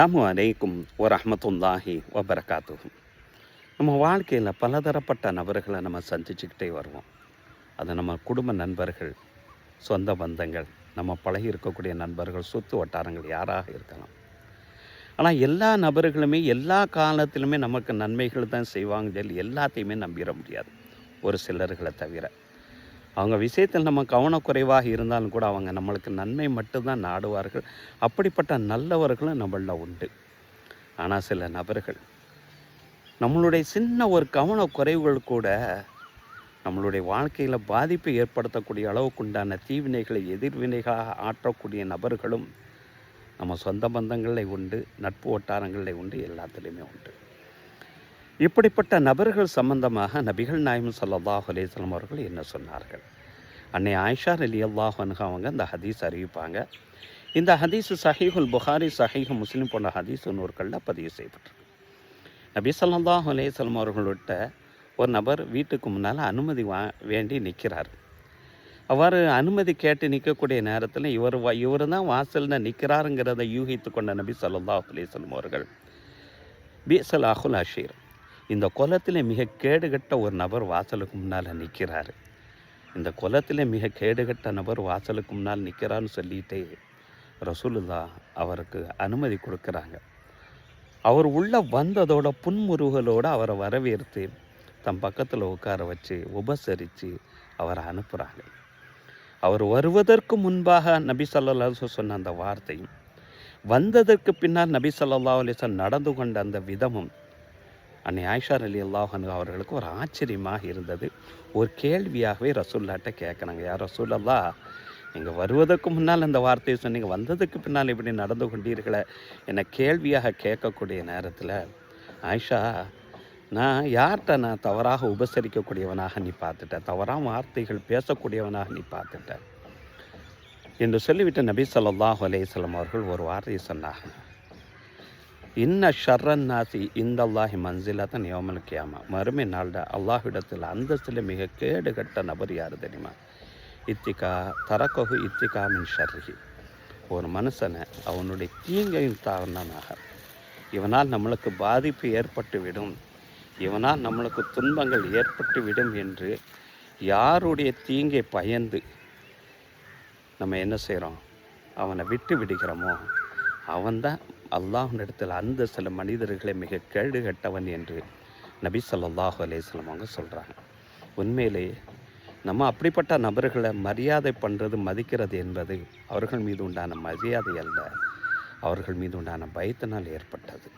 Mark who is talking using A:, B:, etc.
A: அஸ்ஸலாமு அலைக்கும் வரஹ்மத்துல்லாஹி வபரகாத்துஹு. நம்ம வாழ்க்கையில் பலதரப்பட்ட நபர்களை நம்ம சந்திச்சுக்கிட்டே வருவோம். அது நம்ம குடும்ப நண்பர்கள், சொந்த பந்தங்கள், நம்ம பழகி இருக்கக்கூடிய நண்பர்கள், சுற்று வட்டாரங்கள் யாராக இருக்கலாம். ஆனால் எல்லா நபர்களுமே எல்லா காலத்திலுமே நமக்கு நன்மைகள் தான் செய்வாங்க சொல்லி எல்லாத்தையுமே நம்பிட முடியாது, ஒரு சிலர்களை தவிர. அவங்க விஷயத்தில் நம்ம கவனக்குறைவாக இருந்தாலும் கூட அவங்க நம்மளுக்கு நன்மை மட்டும்தான் நாடுவார்கள். அப்படிப்பட்ட நல்லவர்களும் நம்மளில் உண்டு. ஆனால் சில நபர்கள் நம்மளுடைய சின்ன ஒரு கவனக்குறைவுகள் கூட நம்மளுடைய வாழ்க்கையில் பாதிப்பை ஏற்படுத்தக்கூடிய அளவுக்குண்டான தீவினைகளை எதிர்வினைகளாக ஆற்றக்கூடிய நபர்களும் நம்ம சொந்த பந்தங்களில் உண்டு, நட்பு வட்டாரங்களில் உண்டு, எல்லாத்துலேயுமே உண்டு. இப்படிப்பட்ட நபர்கள் சம்பந்தமாக நபிகள் நாயகம் ஸல்லல்லாஹு அலைஹி வஸல்லம் அவர்கள் என்ன சொன்னார்கள்? அன்னை ஆயிஷா ரலியல்லாஹு அன்ஹா அவங்க இந்த ஹதீஸ் அறிவிப்பாங்க. இந்த ஹதீஸ் சஹீஹுல் புகாரி, சஹீஹ் முஸ்லிம் போன்ற ஹதீஸ் நூற்களில் பதிவு செய்யப்பட்டிருக்கு. நபி ஸல்லல்லாஹு அலைஹி வஸல்லம் அவர்கள்ட்ட ஒரு நபர் வீட்டுக்கு முன்னால் அனுமதி வேண்டி நிற்கிறார். அவ்வாறு அனுமதி கேட்டு நிற்கக்கூடிய நேரத்தில் இவர் தான் வாசலில் நிற்கிறாருங்கிறத யூகித்து கொண்ட நபி ஸல்லல்லாஹு அலைஹி வஸல்லம் அவர்கள் பிஸல் அஹுல் அஷீர், இந்த குலத்தில் மிக கேடுகட்ட ஒரு நபர் வாசலுக்கு முன்னால் நிற்கிறார், இந்த குலத்தில் மிக கேடுகட்ட நபர் வாசலுக்கு முன்னால் நிற்கிறான்னு சொல்லிட்டு ரசூலுல்லாஹ் அவருக்கு அனுமதி கொடுக்குறாங்க. அவர் உள்ளே வந்ததோட புன்முறுவலோடு அவரை வரவேற்று தம் பக்கத்தில் உட்கார வச்சு உபசரித்து அவரை அனுப்புகிறாங்க. அவர் வருவதற்கு முன்பாக நபி ஸல்லல்லாஹு அலைஹி வஸல்லம் சொன்ன அந்த வார்த்தையும், வந்ததற்கு பின்னால் நபி ஸல்லல்லாஹு அலைஹி வஸல்லம் நடந்து கொண்ட அந்த விதமும் அன்னை ஆயிஷா ரலியல்லாஹு அன்ஹா அவர்களுக்கு ஒரு ஆச்சரியமாக இருந்தது. ஒரு கேள்வியாகவே ரசூலுல்லாஹ்ட்ட கேட்குறாங்க, யார் ரசூலல்லாஹ், நீங்கள் வருவதற்கு முன்னால் அந்த வார்த்தையை சொன்னீங்க, வந்ததுக்கு பின்னால் இப்படி நடந்து கொண்டீர்களே என்னை கேள்வியாக கேட்கக்கூடிய நேரத்தில், ஆயிஷா, நான் தவறாக உபசரிக்கக்கூடியவனாக நீ பார்த்துட்ட, தவறான வார்த்தைகள் பேசக்கூடியவனாக நீ பார்த்துட்ட என்று சொல்லிவிட்டு நபி ஸல்லல்லாஹு அலைஹி வஸல்லம் அவர்கள் ஒரு வார்த்தையை சொன்னாங்க. இன்ன ஷர்ரன் நாசி இந்தல்லாஹி மன்சிலத்தன் யௌமல் கியாமா, மறுமை நாளில் அல்லாஹ்விடத்தில் அந்தஸ்தில் மிக கேடுகட்ட நபர் யார் தெரியுமா? இத்திகா தரக்ககு இத்திகா மின் ஷர்ரிஹி, ஒரு மனுஷனை அவனுடைய தீங்கையின் காரணமாக இவனால் நம்மளுக்கு பாதிப்பு ஏற்பட்டுவிடும், இவனால் நம்மளுக்கு துன்பங்கள் ஏற்பட்டுவிடும் என்று யாருடைய தீங்கை பயந்து நம்ம என்ன செய்கிறோம், அவனை விட்டு விடுகிறோமோ அவன்தான் அல்லாஹ்விடத்தில் அந்த சில மனிதர்களை மிக கேடுகட்டவன் என்று நபி ஸல்லல்லாஹு அலைஹி வஸல்லம் அவங்க சொல்கிறாங்க. உண்மையிலே நம்ம அப்படிப்பட்ட நபர்களை மரியாதை பண்ணுறது, மதிக்கிறது என்பது அவர்கள் மீது உண்டான மரியாதை அல்ல, அவர்கள் மீது உண்டான பயத்தினால் ஏற்பட்டது.